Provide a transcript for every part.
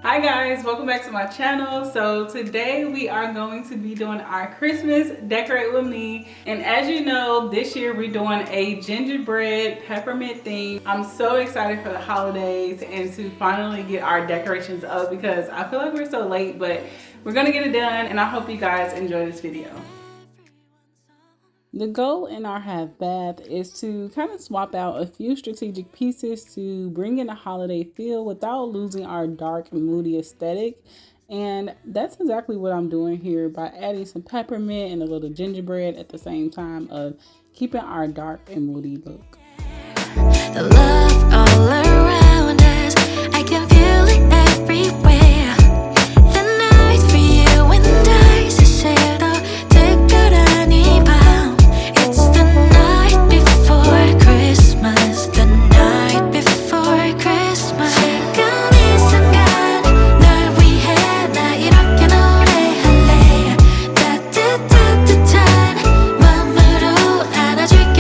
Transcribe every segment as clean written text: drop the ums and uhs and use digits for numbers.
Hi guys, welcome back to my channel. So today we are going to be doing our Christmas decorate with me, and as you know, this year we're doing a gingerbread peppermint theme. I'm so excited for the holidays and to finally get our decorations up because I feel like we're so late, but we're gonna get it done, and I hope you guys enjoy this video. The goal in our half bath is to kind of swap out a few strategic pieces to bring in a holiday feel without losing our dark and moody aesthetic. And that's exactly what I'm doing here by adding some peppermint and a little gingerbread at the same time of keeping our dark and moody look. The love all around us, I can feel it everywhere. The night for you and I 새로 특별하니 밤. It's the night before Christmas, the night before Christmas. 지금 이 순간 널 위해 나 이렇게 노래할래. 따뜻한 마음으로 안아줄게.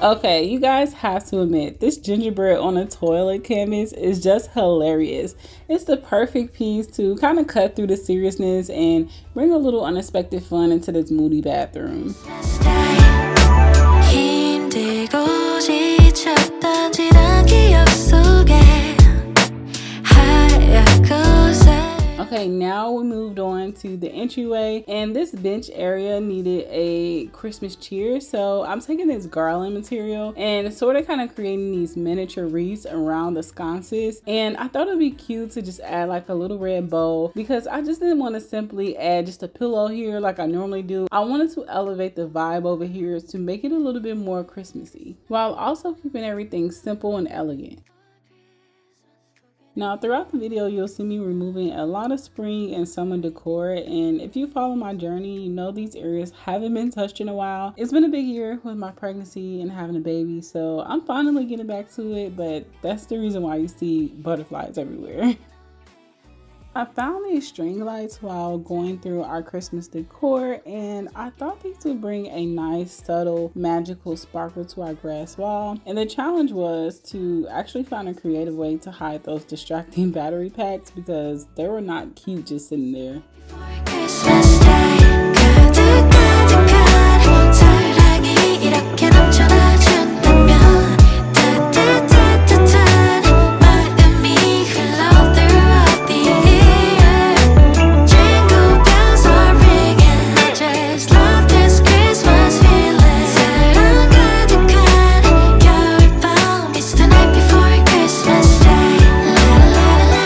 Okay, you guys have to admit, this gingerbread on a toilet canvas is just hilarious. It's the perfect piece to kind of cut through the seriousness and bring a little unexpected fun into this moody bathroom. 힘들고 지쳤던 지난 기억 속에 하얗고 Okay, now we moved on to the entryway, and this bench area needed a Christmas cheer, so I'm taking this garland material and sort of kind of creating these miniature wreaths around the sconces. And I thought it'd be cute to just add like a little red bow because I just didn't want to simply add just a pillow here like I normally do. I wanted to elevate the vibe over here to make it a little bit more Christmassy while also keeping everything simple and elegant. Now throughout the video, you'll see me removing a lot of spring and summer decor, and if you follow my journey, you know these areas haven't been touched in a while. It's been a big year with my pregnancy and having a baby, so I'm finally getting back to it, but that's the reason why you see butterflies everywhere. I found these string lights while going through our Christmas decor, and I thought these would bring a nice, subtle, magical sparkle to our grass wall. And the challenge was to actually find a creative way to hide those distracting battery packs because they were not cute just sitting there. Christmas Day 가득가득한 사랑이 이렇게 넘쳐나준다면 따뜻한 마음이 흘러 throughout the year. Jingle bells are ringing, I just love this Christmas feeling. 사랑 가득한 겨울밤, it's the night before Christmas Day. La la la la,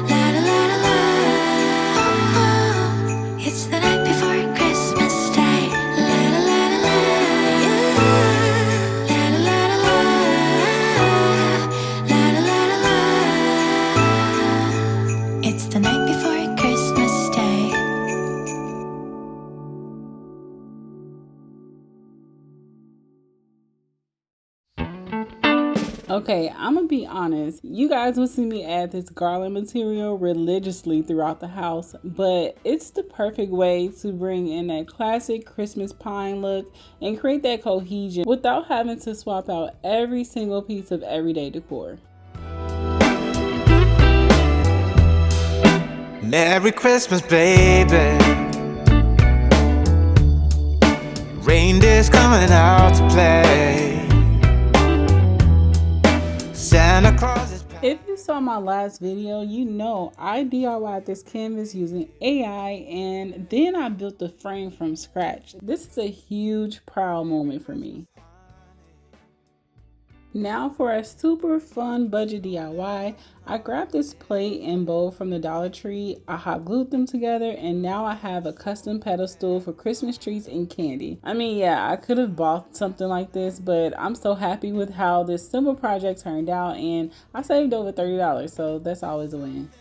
la la la la. It's the night before Christmas Day. La la la la la. La la la la la. La la la la la. It's the night before Christmas Day. Okay, I'm gonna be honest. You guys will see me add this garland material religiously throughout the house, but it's the perfect way to bring in that classic Christmas pine look and create that cohesion without having to swap out every single piece of everyday decor. Merry Christmas, baby. Reindeer's coming out to play. Santa Claus is If you saw my last video, you know I DIY'd this canvas using AI and then I built the frame from scratch. This is a huge proud moment for me. Now for a super fun budget DIY, I grabbed this plate and bowl from the Dollar Tree, I hot glued them together, and now I have a custom pedestal for Christmas trees and candy. I mean, yeah, I could have bought something like this, but I'm so happy with how this simple project turned out, and I saved over $30, so that's always a win.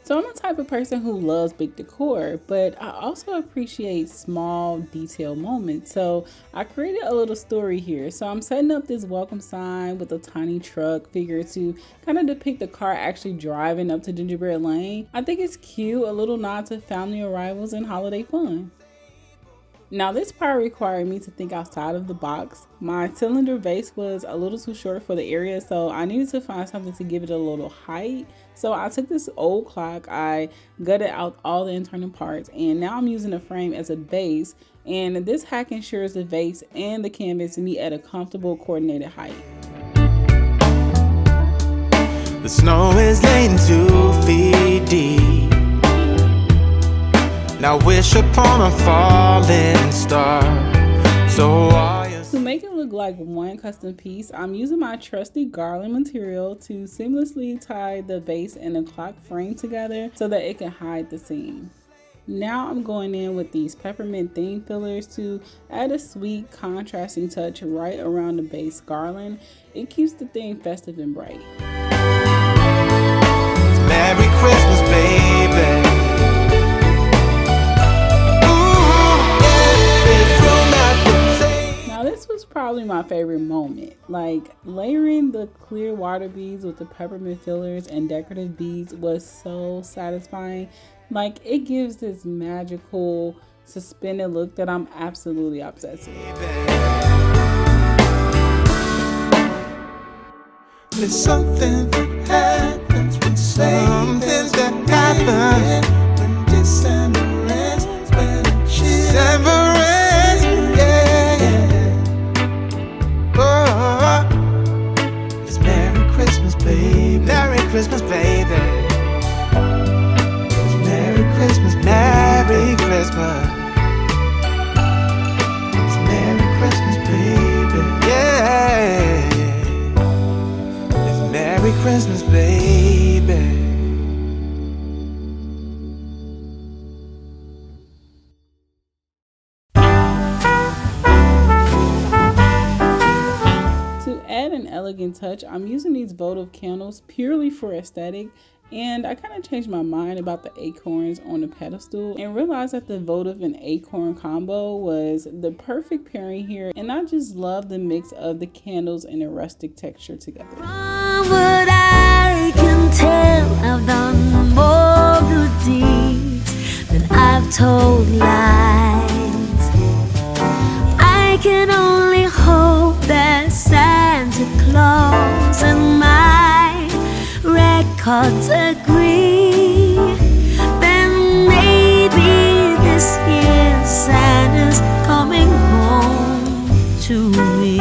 So I'm the type of person who loves big decor, but I also appreciate small detail moments. So I created a little story here. So I'm setting up this welcome sign with a tiny truck figure to kind of depict the car actually driving up to Gingerbread Lane. I think it's cute, a little nod to family arrivals and holiday fun. Now this part required me to think outside of the box. My cylinder vase was a little too short for the area, so I needed to find something to give it a little height. So I took this old clock, I gutted out all the internal parts, and now I'm using the frame as a base. And this hack ensures the vase and the canvas meet at a comfortable coordinated height. The snow is laying 2 feet deep. Now wish upon a falling star. So to make it look like one custom piece, I'm using my trusty garland material to seamlessly tie the base and the clock frame together so that it can hide the seam. Now I'm going in with these peppermint theme fillers to add a sweet contrasting touch right around the base garland. It keeps the theme festive and bright. Merry Christmas, baby. Now this was probably my favorite moment. Like layering the clear water beads with the peppermint fillers and decorative beads was so satisfying. Like it gives this magical suspended look that I'm absolutely obsessed with. There's something that happens when something that happens when December ends, when December ends, yeah. Oh, it's Merry Christmas, baby. Merry Christmas, baby. It's Merry Christmas, Merry Christmas. It's Merry Christmas, baby. Yeah. Merry Christmas, baby. To add an elegant touch, I'm using these votive candles purely for aesthetic, and I kind of changed my mind about the acorns on the pedestal and realized that the votive and acorn combo was the perfect pairing here, and I just love the mix of the candles and the rustic texture together. From what I can tell, I've done more good deeds than I've told lies. I can only hope that Santa Claus and my records agree. Then maybe this year Santa's coming home to me.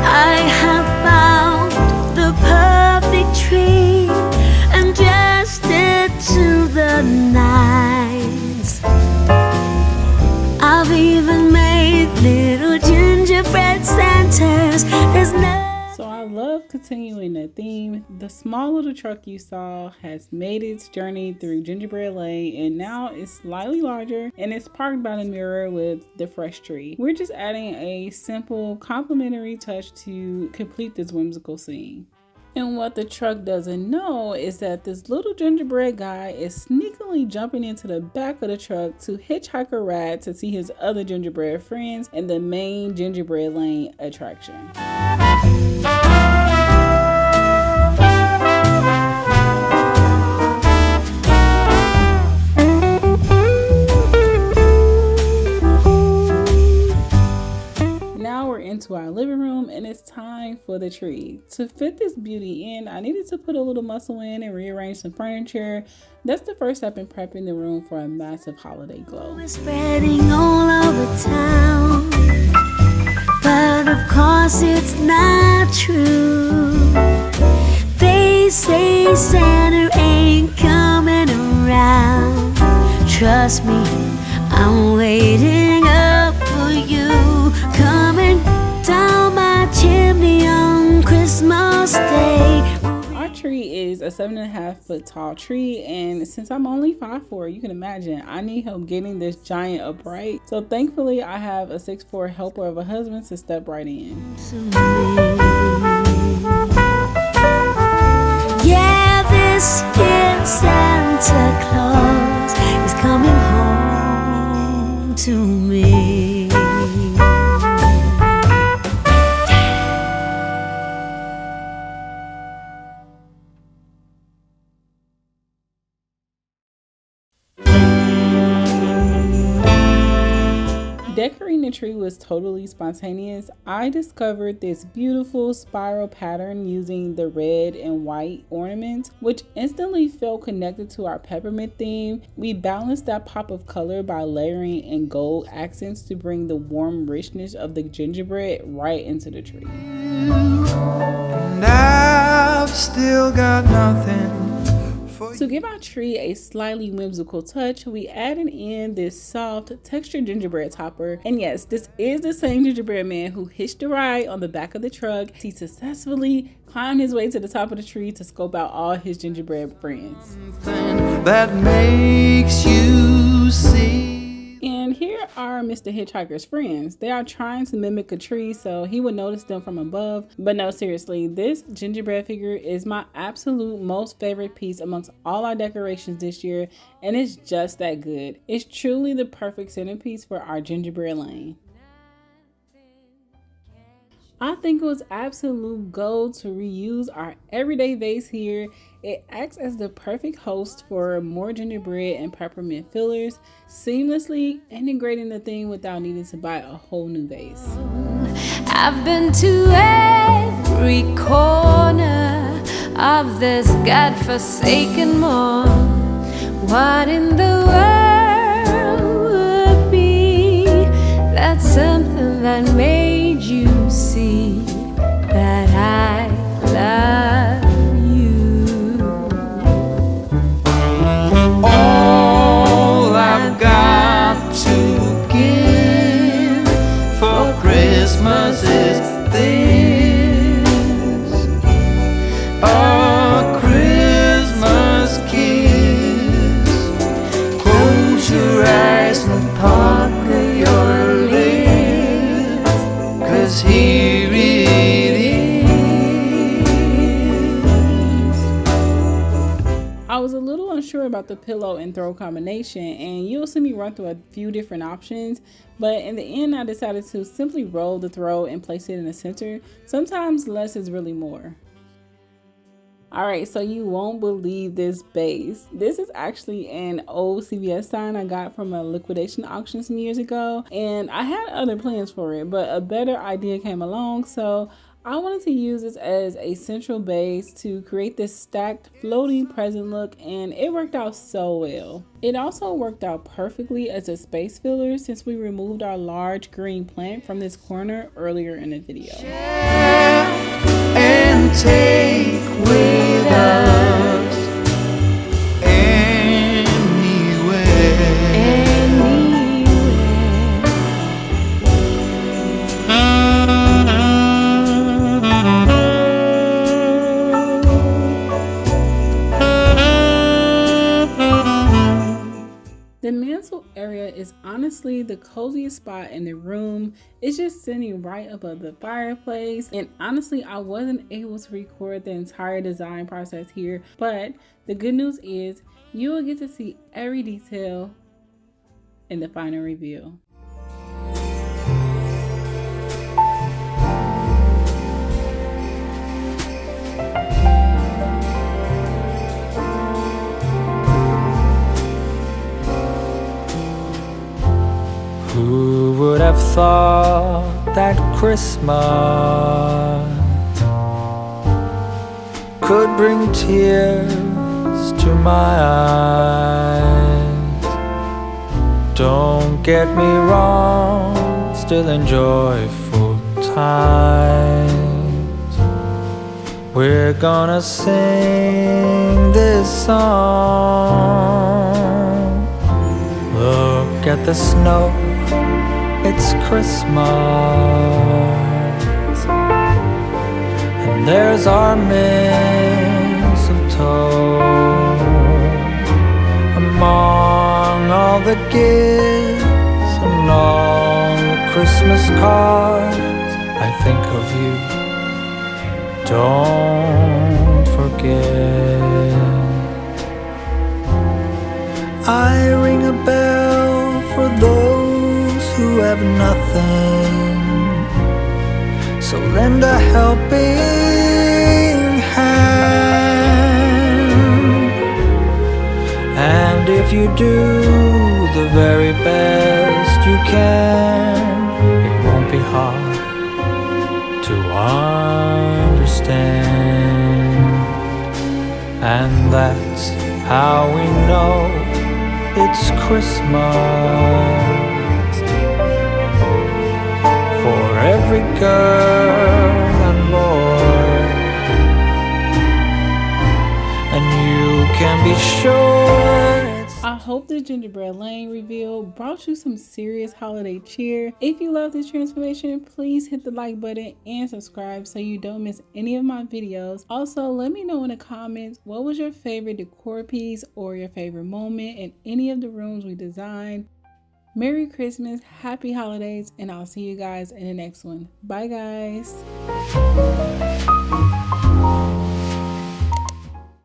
I have found the perfect tree and dressed it to the nines. I've even made little gingerbread Santas. There's no. So I love continuing the theme. The small little truck you saw has made its journey through Gingerbread Lane, and now it's slightly larger and it's parked by the mirror with the fresh tree. We're just adding a simple complimentary touch to complete this whimsical scene. And what the truck doesn't know is that this little gingerbread guy is sneakily jumping into the back of the truck to hitchhike a ride to see his other gingerbread friends in the main Gingerbread Lane attraction. Into our living room, and it's time for the tree. To fit this beauty in, I needed to put a little muscle in and rearrange some furniture. That's the first step in prepping the room for a massive holiday glow. We're spreading all over town, but of course it's not true. They say Santa ain't coming around. Trust me, I'm waiting up for you, coming down my chimney on Christmas Day. Our tree is a 7.5 foot tall tree, and since I'm only 5'4", you can imagine I need help getting this giant upright. So thankfully I have a 6'4" helper of a husband to step right in. Yeah, this year Santa Claus is coming home to me. Decorating the tree was totally spontaneous. I discovered this beautiful spiral pattern using the red and white ornaments, which instantly felt connected to our peppermint theme. We balanced that pop of color by layering in gold accents to bring the warm richness of the gingerbread right into the tree. And I've still got nothing. To give our tree a slightly whimsical touch, we added in this soft textured gingerbread topper. And yes, this is the same gingerbread man who hitched a ride on the back of the truck. He successfully climbed his way to the top of the tree to scope out all his gingerbread friends. That makes you see. And here are Mr. Hitchhiker's friends. They are trying to mimic a tree so he would notice them from above. But no, seriously, this gingerbread figure is my absolute most favorite piece amongst all our decorations this year, and it's just that good. It's truly the perfect centerpiece for our gingerbread lane. I think it was absolute gold to reuse our everyday vase here. It acts as the perfect host for more gingerbread and peppermint fillers, seamlessly integrating the theme without needing to buy a whole new vase. I've been to every corner of this godforsaken mall. What in the world would be that something that made you see that I love you? All I've got to give for Christmas is this, a Christmas kiss. Close your eyes and pucker your lips, 'cause here it is. I was a little unsure about the pillow and throw combination, and you'll see me run through a few different options, but in the end I decided to simply roll the throw and place it in the center. Sometimes less is really more. Alright, so you won't believe this base. This is actually an old CVS sign I got from a liquidation auction some years ago, and I had other plans for it, but a better idea came along, so I wanted to use this as a central base to create this stacked floating present look, and it worked out so well. It also worked out perfectly as a space filler since we removed our large green plant from this corner earlier in the video. And take with us The mantle area is honestly the coziest spot in the room. It's just sitting right above the fireplace, and honestly I wasn't able to record the entire design process here, but the good news is you will get to see every detail in the final reveal. Who would have thought that Christmas could bring tears to my eyes? Don't get me wrong, still enjoy full times. We're gonna sing this song. Look at the snow, it's Christmas, and there's our mistletoe. Among all the gifts and all the Christmas cards, I think of you, don't forget. I ring a bell for those who have nothing, so lend a helping hand. And if you do the very best you can, and that's how we know it's Christmas. For every girl and boy, and you can be sure I hope the gingerbread lane reveal brought you some serious holiday cheer. If you love this transformation, please hit the like button and subscribe so you don't miss any of my videos. Also, let me know in the comments what was your favorite decor piece or your favorite moment in any of the rooms we designed. Merry Christmas, happy holidays, and I'll see you guys in the next one. Bye guys.